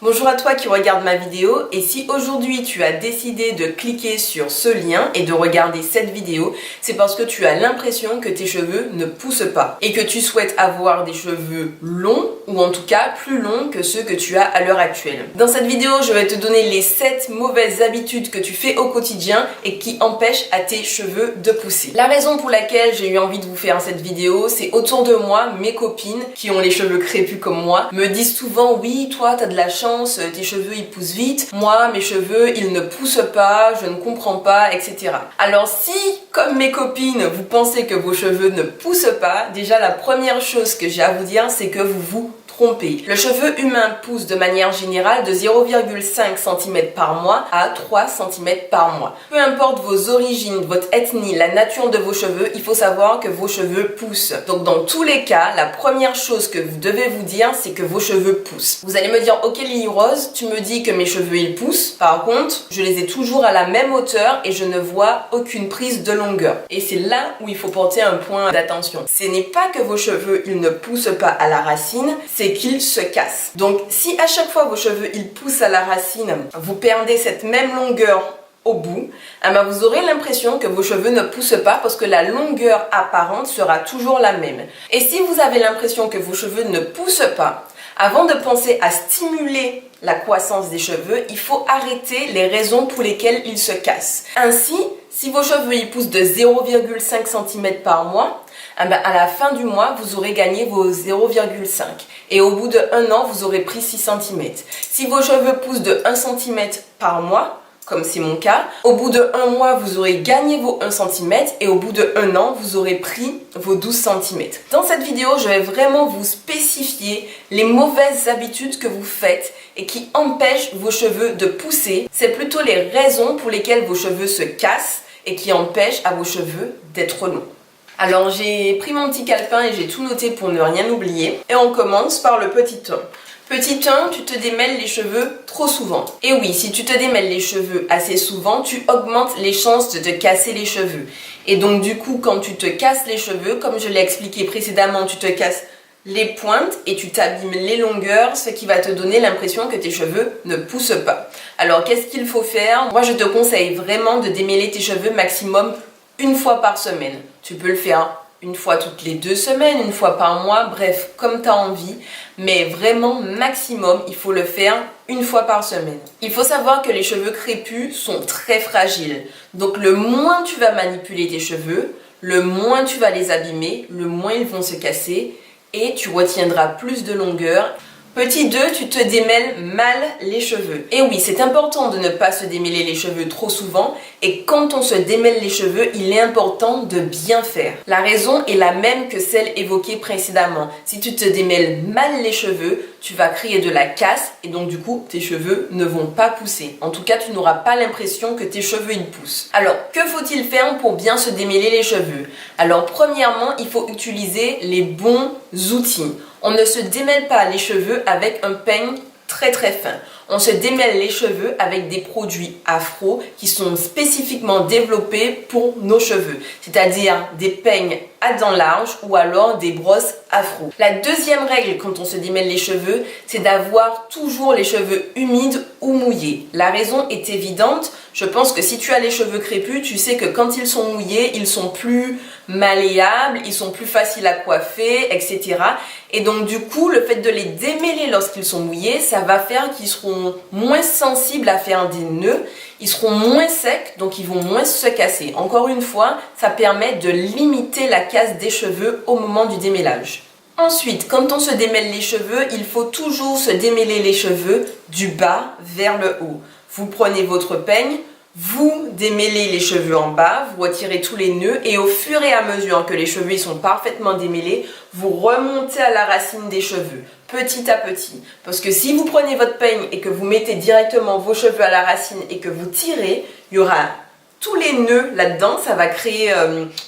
Bonjour à toi qui regarde ma vidéo, et si aujourd'hui tu as décidé de cliquer sur ce lien et de regarder cette vidéo, c'est parce que tu as l'impression que tes cheveux ne poussent pas et que tu souhaites avoir des cheveux longs ou en tout cas plus longs que ceux que tu as à l'heure actuelle. Dans cette vidéo, je vais te donner les 7 mauvaises habitudes que tu fais au quotidien et qui empêchent à tes cheveux de pousser. La raison pour laquelle j'ai eu envie de vous faire cette vidéo, c'est autour de moi, mes copines qui ont les cheveux crépus comme moi me disent souvent: oui, toi t'as de la chance, tes cheveux ils poussent vite, moi mes cheveux ils ne poussent pas, je ne comprends pas, etc. Alors si, comme mes copines, vous pensez que vos cheveux ne poussent pas, déjà la première chose que j'ai à vous dire, c'est que vous vous trompez. Le cheveu humain pousse de manière générale de 0,5 cm par mois à 3 cm par mois. Peu importe vos origines, votre ethnie, la nature de vos cheveux, il faut savoir que vos cheveux poussent. Donc dans tous les cas, la première chose que vous devez vous dire, c'est que vos cheveux poussent. Vous allez me dire: ok Lily Rose, tu me dis que mes cheveux ils poussent, par contre, je les ai toujours à la même hauteur et je ne vois aucune prise de longueur. Et c'est là où il faut porter un point d'attention. Ce n'est pas que vos cheveux ils ne poussent pas à la racine, c'est qu'ils se cassent. Donc si à chaque fois vos cheveux ils poussent à la racine, vous perdez cette même longueur au bout, vous aurez l'impression que vos cheveux ne poussent pas parce que la longueur apparente sera toujours la même. Et si vous avez l'impression que vos cheveux ne poussent pas, avant de penser à stimuler la croissance des cheveux, il faut arrêter les raisons pour lesquelles ils se cassent. Ainsi, si vos cheveux ils poussent de 0,5 cm par mois, à la fin du mois, vous aurez gagné vos 0,5 et au bout de 1 an, vous aurez pris 6 cm. Si vos cheveux poussent de 1 cm par mois, comme c'est mon cas, au bout de 1 mois, vous aurez gagné vos 1 cm et au bout de 1 an, vous aurez pris vos 12 cm. Dans cette vidéo, je vais vraiment vous spécifier les mauvaises habitudes que vous faites et qui empêchent vos cheveux de pousser. C'est plutôt les raisons pour lesquelles vos cheveux se cassent et qui empêchent à vos cheveux d'être longs. Alors j'ai pris mon petit calepin et j'ai tout noté pour ne rien oublier. Et on commence par le petit 1. Petit 1, tu te démêles les cheveux trop souvent. Et oui, si tu te démêles les cheveux assez souvent, tu augmentes les chances de te casser les cheveux. Et donc du coup, quand tu te casses les cheveux, comme je l'ai expliqué précédemment, tu te casses les pointes et tu t'abîmes les longueurs, ce qui va te donner l'impression que tes cheveux ne poussent pas. Alors qu'est-ce qu'il faut faire? Moi je te conseille vraiment de démêler tes cheveux maximum 1 fois par semaine. Tu peux le faire 1 fois toutes les 2 semaines, 1 fois par mois, bref, comme tu as envie. Mais vraiment, maximum, il faut le faire 1 fois par semaine. Il faut savoir que les cheveux crépus sont très fragiles. Donc le moins tu vas manipuler tes cheveux, le moins tu vas les abîmer, le moins ils vont se casser et tu retiendras plus de longueur. Petit 2, tu te démêles mal les cheveux. Et oui, c'est important de ne pas se démêler les cheveux trop souvent. Et quand on se démêle les cheveux, il est important de bien faire. La raison est la même que celle évoquée précédemment. Si tu te démêles mal les cheveux, tu vas créer de la casse et donc du coup, tes cheveux ne vont pas pousser. En tout cas, tu n'auras pas l'impression que tes cheveux ils poussent. Alors, que faut-il faire pour bien se démêler les cheveux? Alors, premièrement, il faut utiliser les bons outils. On ne se démêle pas les cheveux avec un peigne très très fin. On se démêle les cheveux avec des produits afro qui sont spécifiquement développés pour nos cheveux, c'est-à-dire des peignes à dents larges ou alors des brosses afro. La deuxième règle quand on se démêle les cheveux, c'est d'avoir toujours les cheveux humides ou mouillés. La raison est évidente. Je pense que si tu as les cheveux crépus, tu sais que quand ils sont mouillés, ils sont plus malléables, ils sont plus faciles à coiffer, etc. Et donc du coup, le fait de les démêler lorsqu'ils sont mouillés, ça va faire qu'ils seront moins sensibles à faire des nœuds, ils seront moins secs, donc ils vont moins se casser. Encore une fois, ça permet de limiter la casse des cheveux au moment du démêlage. Ensuite, quand on se démêle les cheveux, il faut toujours se démêler les cheveux du bas vers le haut. Vous prenez votre peigne, vous démêlez les cheveux en bas, vous retirez tous les nœuds et au fur et à mesure que les cheveux sont parfaitement démêlés, vous remontez à la racine des cheveux, petit à petit. Parce que si vous prenez votre peigne et que vous mettez directement vos cheveux à la racine et que vous tirez, il y aura tous les nœuds là-dedans, ça va créer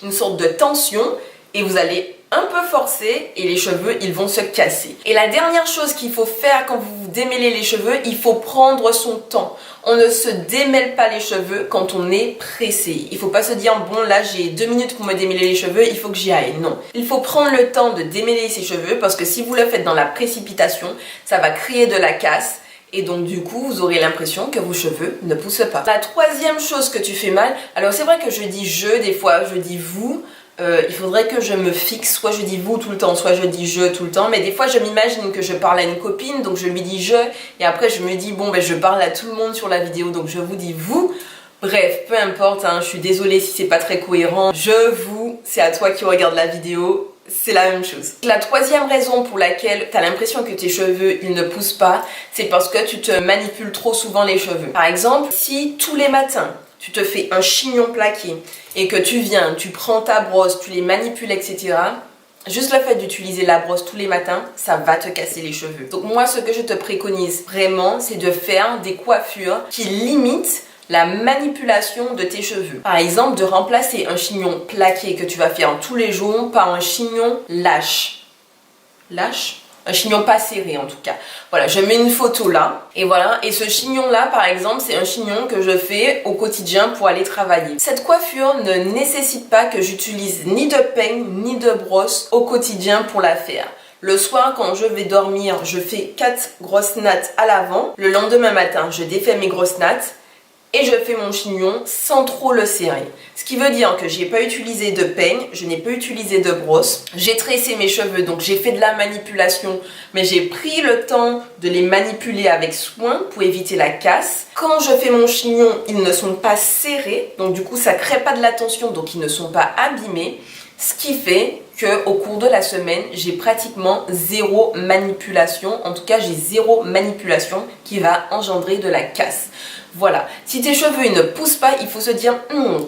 une sorte de tension et vous allez un peu forcer et les cheveux ils vont se casser. Et la dernière chose qu'il faut faire quand vous démêlez les cheveux, il faut prendre son temps. On ne se démêle pas les cheveux quand on est pressé. Il ne faut pas se dire bon là j'ai 2 minutes pour me démêler les cheveux, il faut que j'y aille. Non. Il faut prendre le temps de démêler ses cheveux parce que si vous le faites dans la précipitation, ça va créer de la casse Et donc du coup, vous aurez l'impression que vos cheveux ne poussent pas. La troisième chose que tu fais mal, alors c'est vrai que je dis je, des fois je dis vous. Il faudrait que je me fixe, soit je dis vous tout le temps, soit je dis je tout le temps, mais des fois je m'imagine que je parle à une copine, donc je lui dis je, et après je me dis bon ben je parle à tout le monde sur la vidéo, donc je vous dis vous. Bref, peu importe, hein, je suis désolée si c'est pas très cohérent. Je, vous, c'est à toi qui regarde la vidéo, c'est la même chose. La troisième raison pour laquelle tu as l'impression que tes cheveux ils ne poussent pas, c'est parce que tu te manipules trop souvent les cheveux. Par exemple, si tous les matins tu te fais un chignon plaqué et que tu viens, tu prends ta brosse, tu les manipules, etc. Juste le fait d'utiliser la brosse tous les matins, ça va te casser les cheveux. Donc moi, ce que je te préconise vraiment, c'est de faire des coiffures qui limitent la manipulation de tes cheveux. Par exemple, de remplacer un chignon plaqué que tu vas faire tous les jours par un chignon lâche. Lâche ? Un chignon pas serré en tout cas. Voilà, je mets une photo là. Et voilà, et ce chignon là par exemple, c'est un chignon que je fais au quotidien pour aller travailler. Cette coiffure ne nécessite pas que j'utilise ni de peigne ni de brosse au quotidien pour la faire. Le soir, quand je vais dormir, je fais 4 grosses nattes à l'avant. Le lendemain matin, je défais mes grosses nattes et je fais mon chignon sans trop le serrer. Ce qui veut dire que j'ai pas utilisé de peigne, je n'ai pas utilisé de brosse. J'ai tressé mes cheveux, donc j'ai fait de la manipulation, mais j'ai pris le temps de les manipuler avec soin pour éviter la casse. Quand je fais mon chignon, ils ne sont pas serrés, donc du coup ça crée pas de la tension, donc ils ne sont pas abîmés. Ce qui fait qu'au cours de la semaine, j'ai pratiquement zéro manipulation. En tout cas, j'ai zéro manipulation qui va engendrer de la casse. Voilà, si tes cheveux ils ne poussent pas, il faut se dire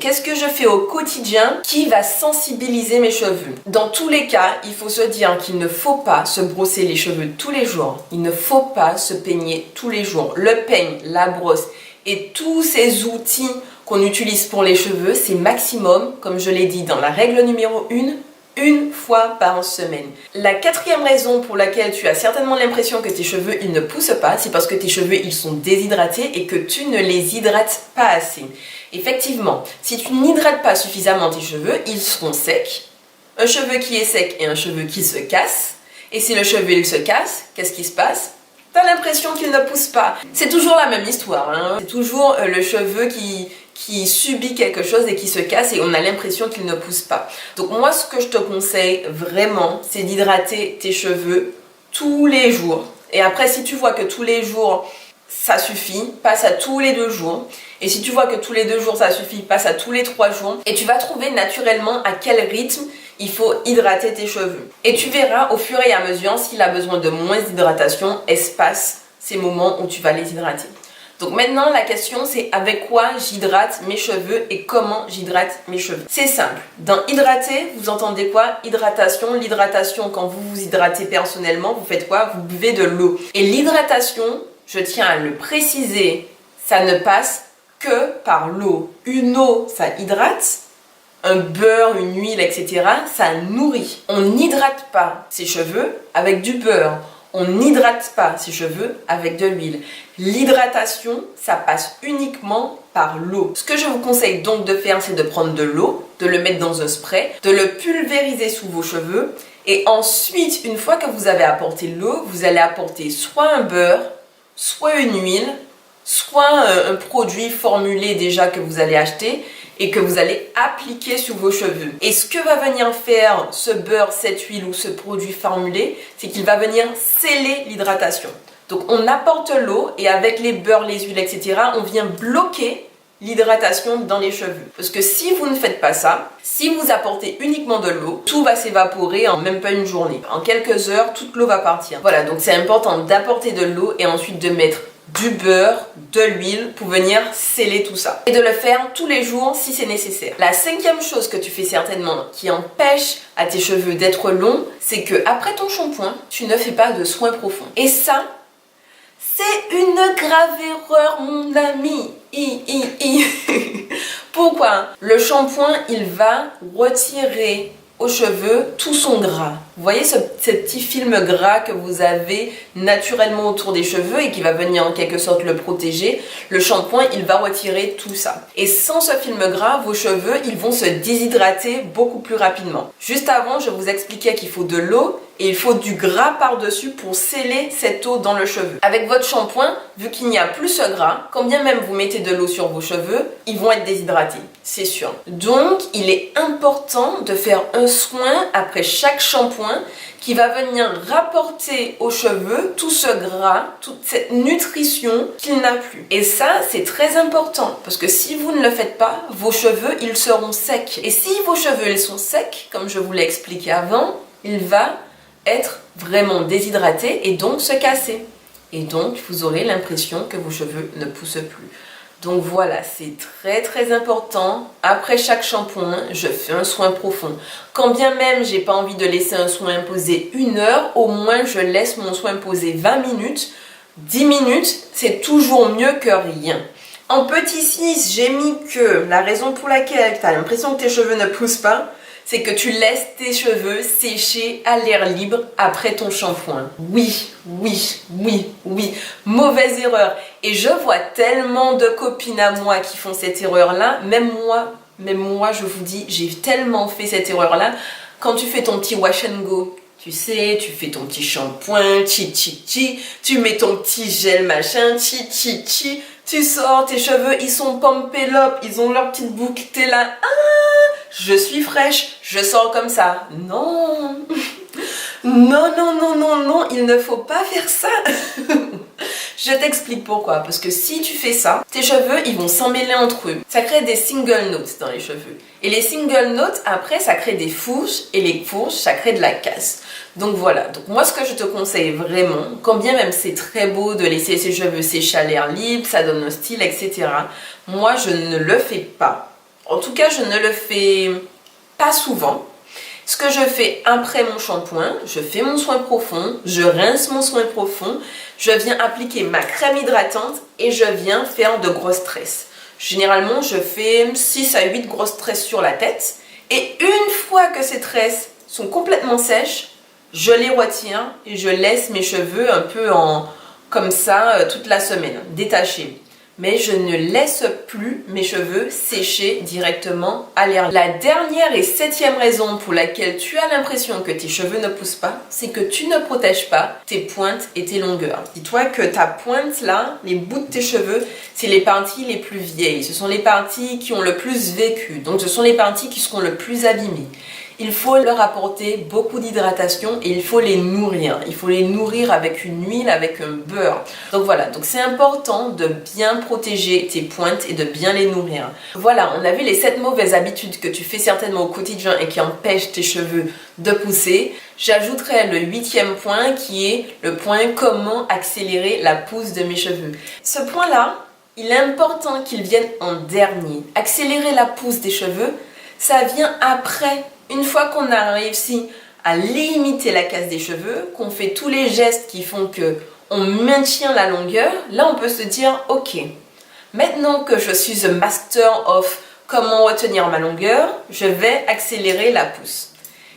qu'est-ce que je fais au quotidien qui va sensibiliser mes cheveux. Dans tous les cas, il faut se dire qu'il ne faut pas se brosser les cheveux tous les jours. Il ne faut pas se peigner tous les jours. Le peigne, la brosse et tous ces outils qu'on utilise pour les cheveux, c'est maximum, comme je l'ai dit dans la règle numéro 1, une fois par semaine. La quatrième raison pour laquelle tu as certainement l'impression que tes cheveux ils ne poussent pas, c'est parce que tes cheveux ils sont déshydratés et que tu ne les hydrates pas assez. Effectivement, si tu n'hydrates pas suffisamment tes cheveux, ils seront secs. Un cheveu qui est sec et un cheveu qui se casse. Et si le cheveu il se casse, qu'est-ce qui se passe? T'as l'impression qu'il ne pousse pas. C'est toujours la même histoire, hein. C'est toujours le cheveu qui subit quelque chose et qui se casse et on a l'impression qu'il ne pousse pas. Donc moi, ce que je te conseille vraiment, c'est d'hydrater tes cheveux tous les jours. Et après, si tu vois que tous les jours, ça suffit, passe à tous les 2 jours. Et si tu vois que tous les 2 jours, ça suffit, passe à tous les 3 jours. Et tu vas trouver naturellement à quel rythme il faut hydrater tes cheveux. Et tu verras au fur et à mesure s'il a besoin de moins d'hydratation, espace ces moments où tu vas les hydrater. Donc maintenant, la question c'est avec quoi j'hydrate mes cheveux et comment j'hydrate mes cheveux. C'est simple. Dans hydrater, vous entendez quoi? Hydratation. L'hydratation, quand vous vous hydratez personnellement, vous faites quoi? Vous buvez de l'eau. Et l'hydratation, je tiens à le préciser, ça ne passe que par l'eau. Une eau, ça hydrate. Un beurre, une huile, etc., ça nourrit. On n'hydrate pas ses cheveux avec du beurre. On n'hydrate pas ses cheveux avec de l'huile. L'hydratation, ça passe uniquement par l'eau. Ce que je vous conseille donc de faire, c'est de prendre de l'eau, de le mettre dans un spray, de le pulvériser sous vos cheveux. Et ensuite, une fois que vous avez apporté l'eau, vous allez apporter soit un beurre, soit une huile, soit un produit formulé déjà que vous allez acheter et que vous allez appliquer sur vos cheveux. Et ce que va venir faire ce beurre, cette huile ou ce produit formulé, c'est qu'il va venir sceller l'hydratation. Donc on apporte l'eau et avec les beurres, les huiles, etc., on vient bloquer l'hydratation dans les cheveux. Parce que si vous ne faites pas ça, si vous apportez uniquement de l'eau, tout va s'évaporer en même pas une journée. En quelques heures, toute l'eau va partir. Voilà, donc c'est important d'apporter de l'eau et ensuite de mettre du beurre, de l'huile pour venir sceller tout ça. Et de le faire tous les jours si c'est nécessaire. La 5e chose que tu fais certainement qui empêche à tes cheveux d'être longs, c'est que après ton shampoing, tu ne fais pas de soins profonds. Et ça, c'est une grave erreur, mon ami. Pourquoi? Le shampoing, il va retirer aux cheveux tout son gras. Vous voyez ce petit film gras que vous avez naturellement autour des cheveux et qui va venir en quelque sorte le protéger. Le shampoing, il va retirer tout ça. Et sans ce film gras, vos cheveux, ils vont se déshydrater beaucoup plus rapidement. Juste avant, je vous expliquais qu'il faut de l'eau et il faut du gras par-dessus pour sceller cette eau dans le cheveu. Avec votre shampoing, vu qu'il n'y a plus ce gras, quand bien même vous mettez de l'eau sur vos cheveux, ils vont être déshydratés, c'est sûr. Donc, il est important de faire un soin après chaque shampoing qui va venir rapporter aux cheveux tout ce gras, toute cette nutrition qu'il n'a plus. Et ça, c'est très important parce que si vous ne le faites pas, vos cheveux, ils seront secs. Et si vos cheveux, ils sont secs, comme je vous l'ai expliqué avant, il va être vraiment déshydraté et donc se casser. Et donc, vous aurez l'impression que vos cheveux ne poussent plus. Donc voilà, c'est très important. Après chaque shampoing, je fais un soin profond. Quand bien même j'ai pas envie de laisser un soin poser 1 heure, au moins je laisse mon soin poser 20 minutes. 10 minutes, c'est toujours mieux que rien. En petit 6, j'ai mis que la raison pour laquelle tu as l'impression que tes cheveux ne poussent pas, c'est que tu laisses tes cheveux sécher à l'air libre après ton shampoing. Oui, mauvaise erreur. Et je vois tellement de copines à moi qui font cette erreur-là, même moi, je vous dis, j'ai tellement fait cette erreur-là. Quand tu fais ton petit wash and go, tu sais, tu fais ton petit shampoing, tu mets ton petit gel machin, tu sors, tes cheveux, ils sont pumped up, ils ont leur petite boucle, t'es là, je suis fraîche, je sors comme ça. Non, non, il ne faut pas faire ça. Je t'explique pourquoi. Parce que si tu fais ça, tes cheveux, ils vont s'emmêler entre eux. Ça crée des single notes dans les cheveux. Et les single notes, après, ça crée des fourches. Et les fourches, ça crée de la casse. Donc voilà. Donc moi, ce que je te conseille vraiment, quand bien même c'est très beau de laisser ses cheveux sécher à l'air libre, ça donne un style, etc. Moi, je ne le fais pas. En tout cas, je ne le fais pas souvent. Ce que je fais après mon shampoing, je fais mon soin profond, je rince mon soin profond, je viens appliquer ma crème hydratante et je viens faire de grosses tresses. Généralement, je fais 6 à 8 grosses tresses sur la tête et une fois que ces tresses sont complètement sèches, je les retire et je laisse mes cheveux un peu comme ça toute la semaine, détachés. Mais je ne laisse plus mes cheveux sécher directement à l'air. La dernière et 7e raison pour laquelle tu as l'impression que tes cheveux ne poussent pas, c'est que tu ne protèges pas tes pointes et tes longueurs. Dis-toi que ta pointe là, les bouts de tes cheveux, c'est les parties les plus vieilles. Ce sont les parties qui ont le plus vécu. Donc ce sont les parties qui seront le plus abîmées. Il faut leur apporter beaucoup d'hydratation et il faut les nourrir. Il faut les nourrir avec une huile, avec un beurre. Donc voilà, donc c'est important de bien protéger tes pointes et de bien les nourrir. Voilà, on a vu les 7 mauvaises habitudes que tu fais certainement au quotidien et qui empêchent tes cheveux de pousser. J'ajouterai le 8e point qui est le point comment accélérer la pousse de mes cheveux. Ce point-là, il est important qu'il vienne en dernier. Accélérer la pousse des cheveux, ça vient après. Une fois qu'on a réussi à limiter la casse des cheveux, qu'on fait tous les gestes qui font qu'on maintient la longueur, là on peut se dire ok, maintenant que je suis a master of comment retenir ma longueur, je vais accélérer la pousse.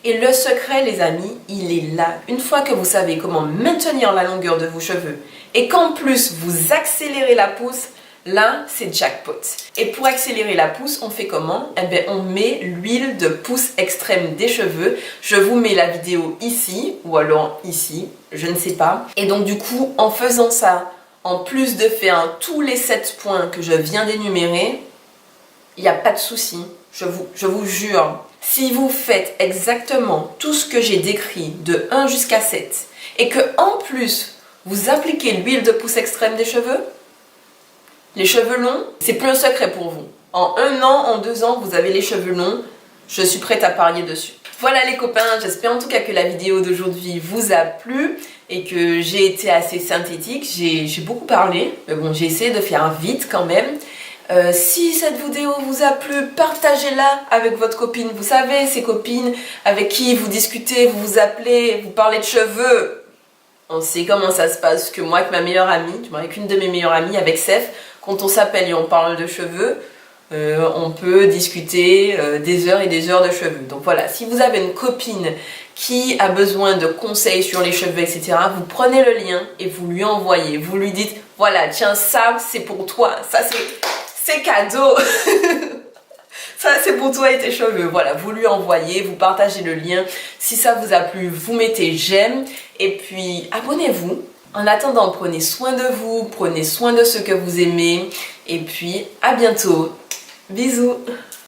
Et le secret les amis, il est là. Une fois que vous savez comment maintenir la longueur de vos cheveux et qu'en plus vous accélérez la pousse, là, c'est jackpot. Et pour accélérer la pousse, on fait comment? Eh bien, on met l'huile de pousse extrême des cheveux. Je vous mets la vidéo ici, ou alors ici, je ne sais pas. Et donc du coup, en faisant ça, en plus de faire tous les 7 points que je viens d'énumérer, il n'y a pas de souci. Je vous jure. Si vous faites exactement tout ce que j'ai décrit de 1 jusqu'à 7, et que en plus, vous appliquez l'huile de pousse extrême des cheveux, les cheveux longs, c'est plus un secret pour vous. En 1 an, en 2 ans, vous avez les cheveux longs. Je suis prête à parier dessus. Voilà les copains, j'espère en tout cas que la vidéo d'aujourd'hui vous a plu et que j'ai été assez synthétique. J'ai beaucoup parlé, mais bon, j'ai essayé de faire vite quand même. Si cette vidéo vous a plu, partagez-la avec votre copine. Vous savez, ces copines avec qui vous discutez, vous vous appelez, vous parlez de cheveux. On sait comment ça se passe, que moi avec ma meilleure amie, avec une de mes meilleures amies, avec Seth, quand on s'appelle et on parle de cheveux, on peut discuter des heures et des heures de cheveux. Donc voilà, si vous avez une copine qui a besoin de conseils sur les cheveux, etc., vous prenez le lien et vous lui envoyez. Vous lui dites, voilà, tiens, ça c'est pour toi, ça c'est cadeau. Ça c'est pour toi et tes cheveux. Voilà, vous lui envoyez, vous partagez le lien. Si ça vous a plu, vous mettez j'aime et puis abonnez-vous. En attendant, prenez soin de vous, prenez soin de ceux que vous aimez et puis à bientôt. Bisous.